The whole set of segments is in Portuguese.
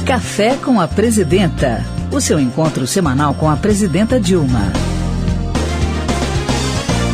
Café com a Presidenta, o seu encontro semanal com a Presidenta Dilma.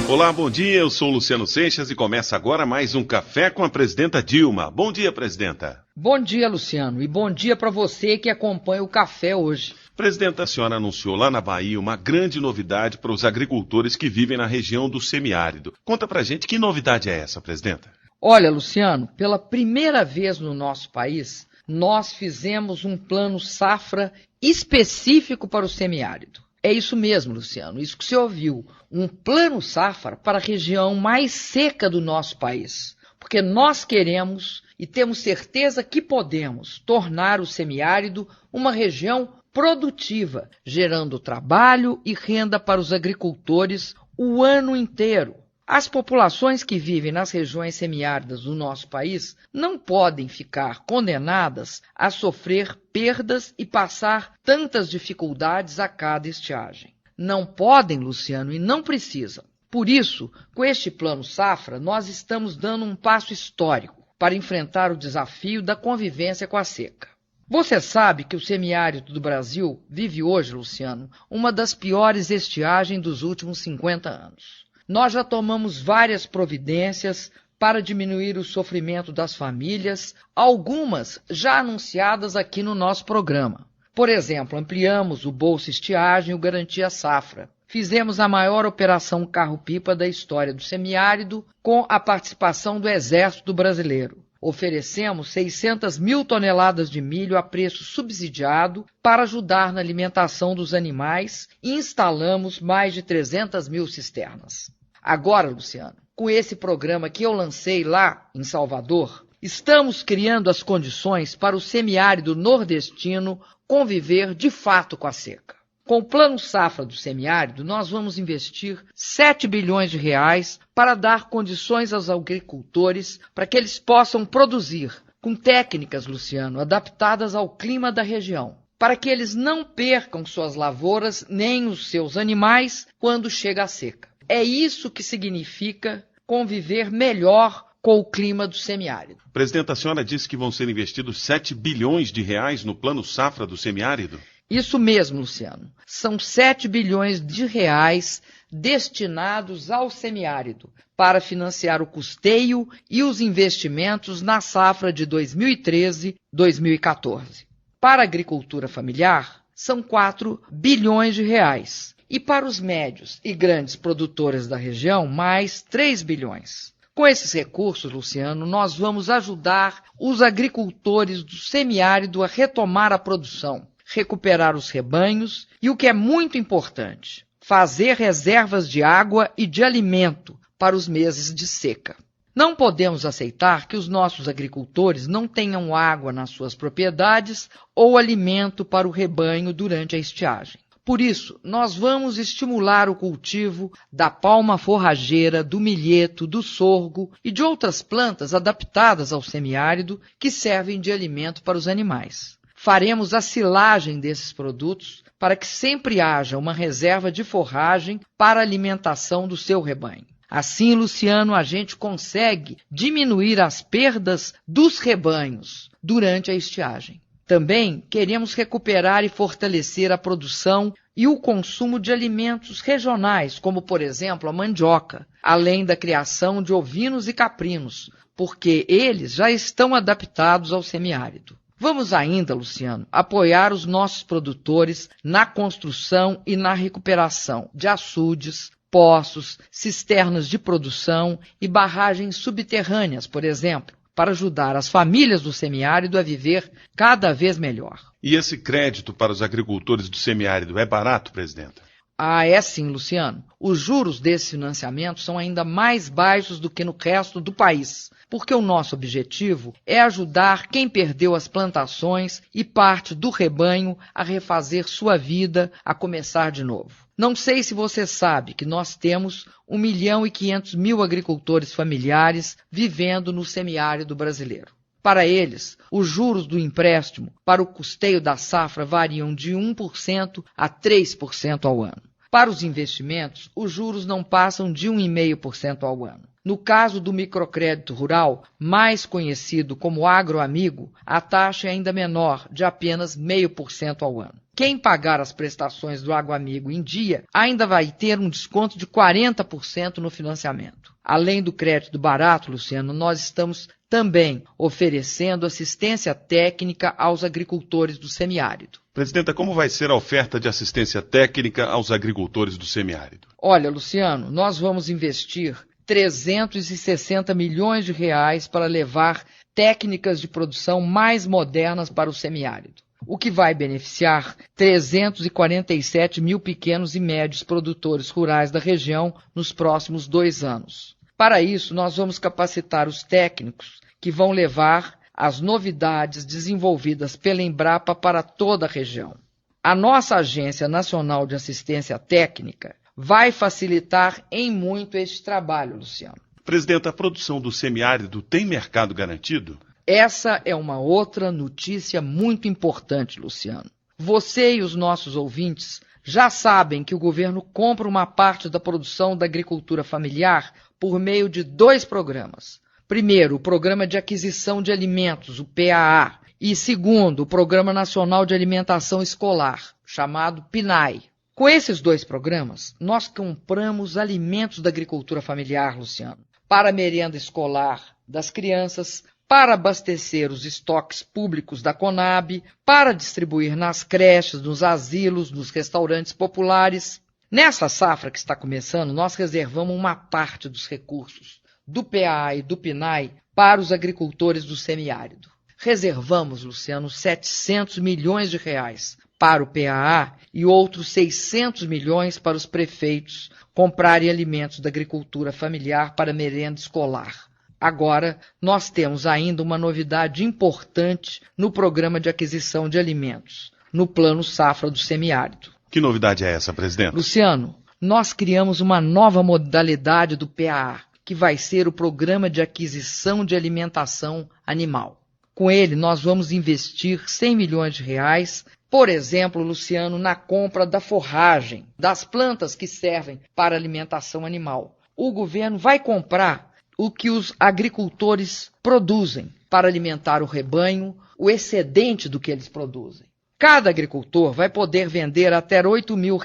Olá, bom dia, eu sou Luciano Seixas e começa agora mais um Café com a Presidenta Dilma. Bom dia, Presidenta. Bom dia, Luciano, e bom dia para você que acompanha o café hoje. Presidenta, a senhora anunciou lá na Bahia uma grande novidade para os agricultores que vivem na região do semiárido. Conta pra gente que novidade é essa, Presidenta? Olha, Luciano, pela primeira vez no nosso país, nós fizemos um plano safra específico para o semiárido. É isso mesmo, Luciano, isso que você ouviu. Um plano safra para a região mais seca do nosso país. Porque nós queremos e temos certeza que podemos tornar o semiárido uma região produtiva, gerando trabalho e renda para os agricultores o ano inteiro. As populações que vivem nas regiões semiáridas do nosso país não podem ficar condenadas a sofrer perdas e passar tantas dificuldades a cada estiagem. Não podem, Luciano, e não precisam. Por isso, com este plano safra, nós estamos dando um passo histórico para enfrentar o desafio da convivência com a seca. Você sabe que o semiárido do Brasil vive hoje, Luciano, uma das piores estiagens dos últimos 50 anos. Nós já tomamos várias providências para diminuir o sofrimento das famílias, algumas já anunciadas aqui no nosso programa. Por exemplo, ampliamos o Bolsa Estiagem e o Garantia Safra. Fizemos a maior operação carro-pipa da história do semiárido com a participação do Exército Brasileiro. Oferecemos 600 mil toneladas de milho a preço subsidiado para ajudar na alimentação dos animais e instalamos mais de 300 mil cisternas. Agora, Luciano, com esse programa que eu lancei lá em Salvador, estamos criando as condições para o semiárido nordestino conviver de fato com a seca. Com o Plano Safra do Semiárido, nós vamos investir 7 bilhões de reais para dar condições aos agricultores para que eles possam produzir com técnicas, Luciano, adaptadas ao clima da região, para que eles não percam suas lavouras nem os seus animais quando chega a seca. É isso que significa conviver melhor com o clima do semiárido. Presidenta, a senhora disse que vão ser investidos 7 bilhões de reais no Plano Safra do Semiárido? Isso mesmo, Luciano. São 7 bilhões de reais destinados ao semiárido para financiar o custeio e os investimentos na safra de 2013-2014. Para a agricultura familiar, são 4 bilhões de reais. E para os médios e grandes produtores da região, mais 3 bilhões. Com esses recursos, Luciano, nós vamos ajudar os agricultores do semiárido a retomar a produção, recuperar os rebanhos e, o que é muito importante, fazer reservas de água e de alimento para os meses de seca. Não podemos aceitar que os nossos agricultores não tenham água nas suas propriedades ou alimento para o rebanho durante a estiagem. Por isso, nós vamos estimular o cultivo da palma forrageira, do milheto, do sorgo e de outras plantas adaptadas ao semiárido que servem de alimento para os animais. Faremos a silagem desses produtos para que sempre haja uma reserva de forragem para a alimentação do seu rebanho. Assim, Luciano, a gente consegue diminuir as perdas dos rebanhos durante a estiagem. Também queremos recuperar e fortalecer a produção e o consumo de alimentos regionais, como, por exemplo, a mandioca, além da criação de ovinos e caprinos, porque eles já estão adaptados ao semiárido. Vamos ainda, Luciano, apoiar os nossos produtores na construção e na recuperação de açudes, poços, cisternas de produção e barragens subterrâneas, por exemplo, para ajudar as famílias do semiárido a viver cada vez melhor. E esse crédito para os agricultores do semiárido é barato, Presidenta? É sim, Luciano. Os juros desse financiamento são ainda mais baixos do que no resto do país, porque o nosso objetivo é ajudar quem perdeu as plantações e parte do rebanho a refazer sua vida, a começar de novo. Não sei se você sabe que nós temos 1.500.000 agricultores familiares vivendo no semiárido brasileiro. Para eles, os juros do empréstimo para o custeio da safra variam de 1% a 3% ao ano. Para os investimentos, os juros não passam de 1,5% ao ano. No caso do microcrédito rural, mais conhecido como agroamigo, a taxa é ainda menor, de apenas 0,5% ao ano. Quem pagar as prestações do agroamigo em dia ainda vai ter um desconto de 40% no financiamento. Além do crédito barato, Luciano, nós estamos também oferecendo assistência técnica aos agricultores do semiárido. Presidenta, como vai ser a oferta de assistência técnica aos agricultores do semiárido? Olha, Luciano, nós vamos investir 360 milhões de reais para levar técnicas de produção mais modernas para o semiárido, o que vai beneficiar 347 mil pequenos e médios produtores rurais da região nos próximos 2 anos. Para isso, nós vamos capacitar os técnicos que vão levar as novidades desenvolvidas pela Embrapa para toda a região. A nossa Agência Nacional de Assistência Técnica vai facilitar em muito este trabalho, Luciano. Presidenta, a produção do semiárido tem mercado garantido? Essa é uma outra notícia muito importante, Luciano. Você e os nossos ouvintes já sabem que o governo compra uma parte da produção da agricultura familiar por meio de 2 programas. Primeiro, o Programa de Aquisição de Alimentos, o PAA, e segundo, o Programa Nacional de Alimentação Escolar, chamado PNAE. Com esses 2 programas, nós compramos alimentos da agricultura familiar, Luciano, para a merenda escolar das crianças, para abastecer os estoques públicos da Conab, para distribuir nas creches, nos asilos, nos restaurantes populares. Nessa safra que está começando, nós reservamos uma parte dos recursos do PAA e do PNAE para os agricultores do semiárido. Reservamos, Luciano, 700 milhões de reais para o PAA e outros 600 milhões para os prefeitos comprarem alimentos da agricultura familiar para merenda escolar. Agora, nós temos ainda uma novidade importante no programa de aquisição de alimentos, no Plano Safra do Semiárido. Que novidade é essa, presidente? Luciano, nós criamos uma nova modalidade do PAA, que vai ser o Programa de Aquisição de Alimentação Animal. Com ele, nós vamos investir 100 milhões de reais, por exemplo, Luciano, na compra da forragem, das plantas que servem para alimentação animal. O governo vai comprar o que os agricultores produzem para alimentar o rebanho, o excedente do que eles produzem. Cada agricultor vai poder vender até R$8 mil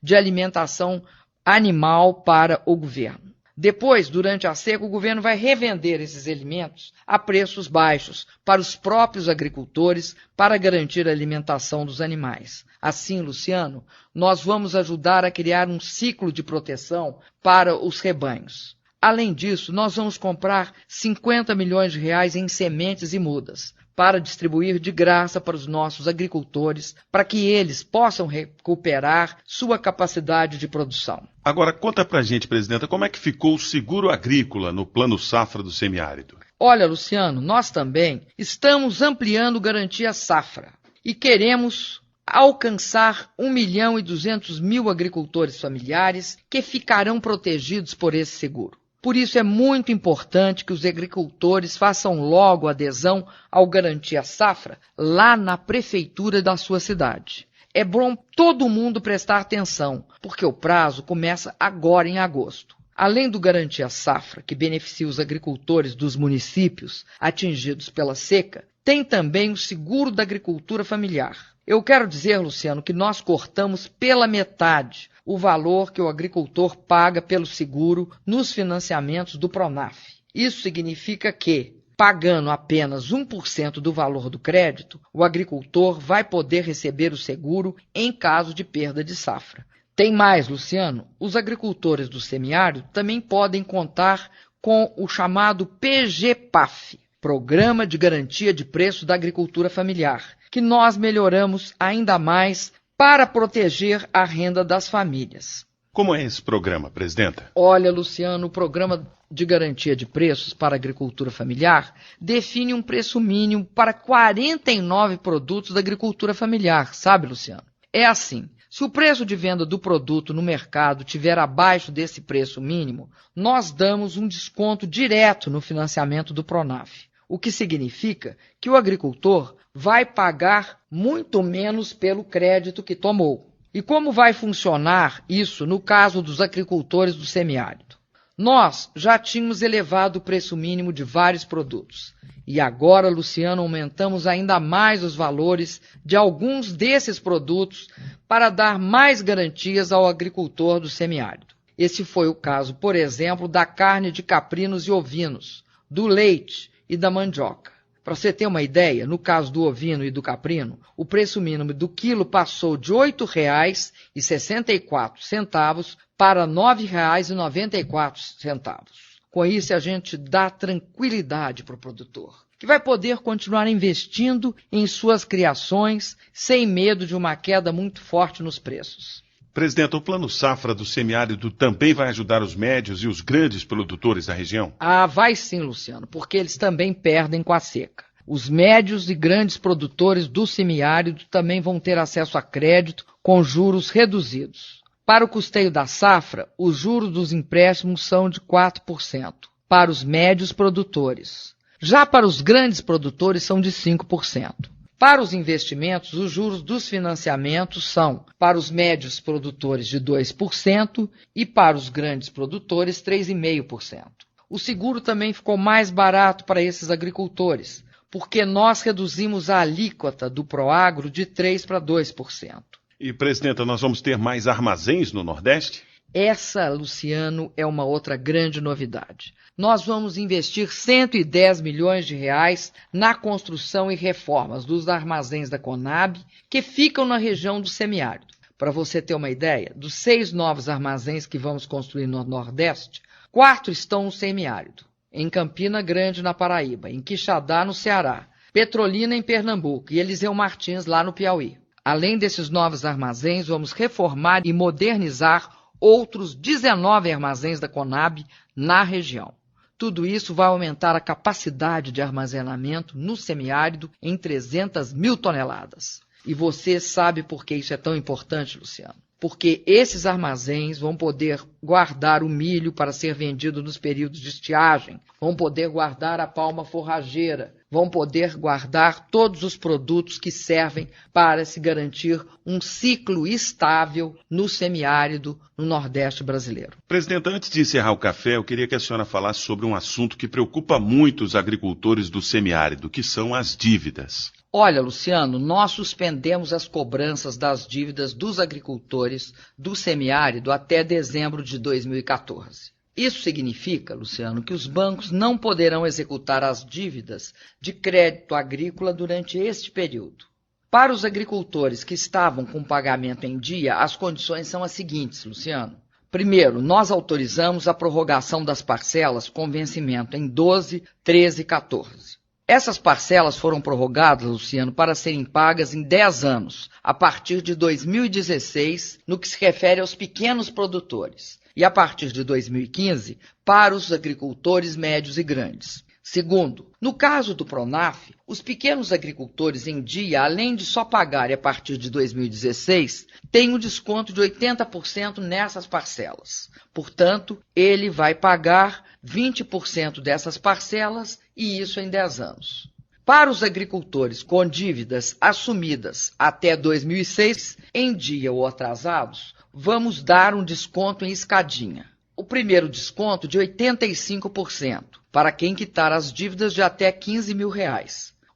de alimentação animal para o governo. Depois, durante a seca, o governo vai revender esses alimentos a preços baixos para os próprios agricultores para garantir a alimentação dos animais. Assim, Luciano, nós vamos ajudar a criar um ciclo de proteção para os rebanhos. Além disso, nós vamos comprar 50 milhões de reais em sementes e mudas para distribuir de graça para os nossos agricultores, para que eles possam recuperar sua capacidade de produção. Agora, conta pra gente, presidenta, como é que ficou o seguro agrícola no Plano Safra do Semiárido? Olha, Luciano, nós também estamos ampliando Garantia Safra e queremos alcançar 1.200.000 agricultores familiares que ficarão protegidos por esse seguro. Por isso é muito importante que os agricultores façam logo adesão ao Garantia Safra lá na prefeitura da sua cidade. É bom todo mundo prestar atenção, porque o prazo começa agora em agosto. Além do Garantia Safra, que beneficia os agricultores dos municípios atingidos pela seca, tem também o Seguro da Agricultura Familiar. Eu quero dizer, Luciano, que nós cortamos pela metade o valor que o agricultor paga pelo seguro nos financiamentos do Pronaf. Isso significa que, pagando apenas 1% do valor do crédito, o agricultor vai poder receber o seguro em caso de perda de safra. Tem mais, Luciano, os agricultores do semiárido também podem contar com o chamado PGPAF, Programa de Garantia de Preço da Agricultura Familiar, que nós melhoramos ainda mais para proteger a renda das famílias. Como é esse programa, presidenta? Olha, Luciano, o Programa de Garantia de Preços para a Agricultura Familiar define um preço mínimo para 49 produtos da agricultura familiar, sabe, Luciano? É assim, se o preço de venda do produto no mercado estiver abaixo desse preço mínimo, nós damos um desconto direto no financiamento do Pronaf, o que significa que o agricultor vai pagar muito menos pelo crédito que tomou. E como vai funcionar isso no caso dos agricultores do semiárido? Nós já tínhamos elevado o preço mínimo de vários produtos. E agora, Luciano, aumentamos ainda mais os valores de alguns desses produtos para dar mais garantias ao agricultor do semiárido. Esse foi o caso, por exemplo, da carne de caprinos e ovinos, do leite e da mandioca. Para você ter uma ideia, no caso do ovino e do caprino, o preço mínimo do quilo passou de R$ 8,64 para R$ 9,94. Com isso, a gente dá tranquilidade para o produtor, que vai poder continuar investindo em suas criações sem medo de uma queda muito forte nos preços. Presidente, o Plano Safra do semiárido também vai ajudar os médios e os grandes produtores da região? Ah, vai sim, Luciano, porque eles também perdem com a seca. Os médios e grandes produtores do semiárido também vão ter acesso a crédito com juros reduzidos. Para o custeio da safra, os juros dos empréstimos são de 4%, para os médios produtores. Já para os grandes produtores são de 5%. Para os investimentos, os juros dos financiamentos são, para os médios produtores, de 2% e para os grandes produtores, 3,5%. O seguro também ficou mais barato para esses agricultores, porque nós reduzimos a alíquota do Proagro de 3% para 2%. E, presidenta, nós vamos ter mais armazéns no Nordeste? Essa, Luciano, é uma outra grande novidade. Nós vamos investir 110 milhões de reais na construção e reformas dos armazéns da Conab, que ficam na região do semiárido. Para você ter uma ideia, dos 6 novos armazéns que vamos construir no Nordeste, 4 estão no semiárido. Em Campina Grande, na Paraíba, em Quixadá, no Ceará, Petrolina, em Pernambuco e Eliseu Martins, lá no Piauí. Além desses novos armazéns, vamos reformar e modernizar outros 19 armazéns da Conab na região. Tudo isso vai aumentar a capacidade de armazenamento no semiárido em 300 mil toneladas. E você sabe por que isso é tão importante, Luciano? Porque esses armazéns vão poder guardar o milho para ser vendido nos períodos de estiagem, vão poder guardar a palma forrageira, vão poder guardar todos os produtos que servem para se garantir um ciclo estável no semiárido no Nordeste brasileiro. Presidente, antes de encerrar o café, eu queria que a senhora falasse sobre um assunto que preocupa muito os agricultores do semiárido, que são as dívidas. Olha, Luciano, nós suspendemos as cobranças das dívidas dos agricultores do semiárido até dezembro de 2014. Isso significa, Luciano, que os bancos não poderão executar as dívidas de crédito agrícola durante este período. Para os agricultores que estavam com pagamento em dia, as condições são as seguintes, Luciano. Primeiro, nós autorizamos a prorrogação das parcelas com vencimento em 12, 13 e 14. Essas parcelas foram prorrogadas, Luciano, para serem pagas em 10 anos, a partir de 2016, no que se refere aos pequenos produtores, e a partir de 2015, para os agricultores médios e grandes. Segundo, no caso do Pronaf, os pequenos agricultores em dia, além de só pagarem a partir de 2016, têm um desconto de 80% nessas parcelas. Portanto, ele vai pagar 20% dessas parcelas e isso em 10 anos. Para os agricultores com dívidas assumidas até 2006, em dia ou atrasados, vamos dar um desconto em escadinha. O primeiro desconto de 85% para quem quitar as dívidas de até R$15 mil.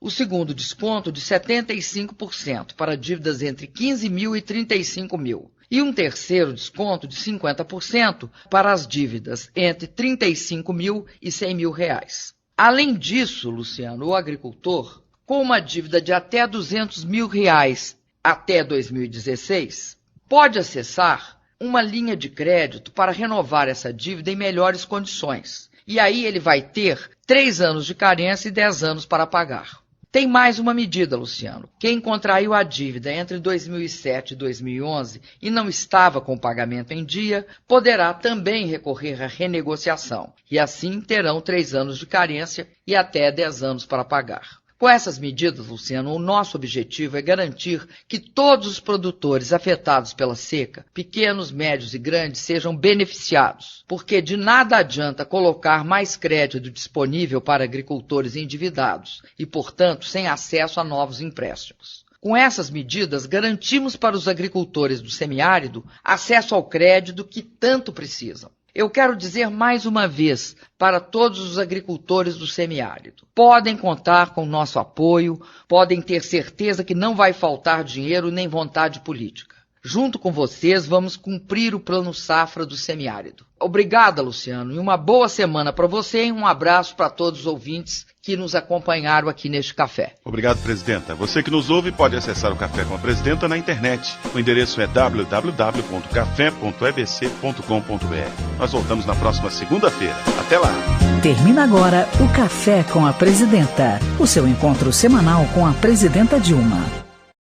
O segundo desconto de 75% para dívidas entre 15 mil e 35 mil. E um terceiro desconto de 50% para as dívidas entre 35 mil e 100 mil reais. Além disso, Luciano, o agricultor, com uma dívida de até 200 mil reais até 2016, pode acessar uma linha de crédito para renovar essa dívida em melhores condições. E aí ele vai ter 3 anos de carência e 10 anos para pagar. Tem mais uma medida, Luciano. Quem contraiu a dívida entre 2007 e 2011 e não estava com o pagamento em dia, poderá também recorrer à renegociação. E assim terão 3 anos de carência e até 10 anos para pagar. Com essas medidas, Luciano, o nosso objetivo é garantir que todos os produtores afetados pela seca, pequenos, médios e grandes, sejam beneficiados, porque de nada adianta colocar mais crédito disponível para agricultores endividados e, portanto, sem acesso a novos empréstimos. Com essas medidas, garantimos para os agricultores do semiárido acesso ao crédito que tanto precisam. Eu quero dizer mais uma vez para todos os agricultores do semiárido: podem contar com o nosso apoio, podem ter certeza que não vai faltar dinheiro nem vontade política. Junto com vocês, vamos cumprir o Plano Safra do semiárido. Obrigada, Luciano, e uma boa semana para você e um abraço para todos os ouvintes que nos acompanharam aqui neste café. Obrigado, presidenta. Você que nos ouve pode acessar o Café com a Presidenta na internet. O endereço é www.café.ebc.com.br. Nós voltamos na próxima segunda-feira. Até lá! Termina agora o Café com a Presidenta, o seu encontro semanal com a Presidenta Dilma.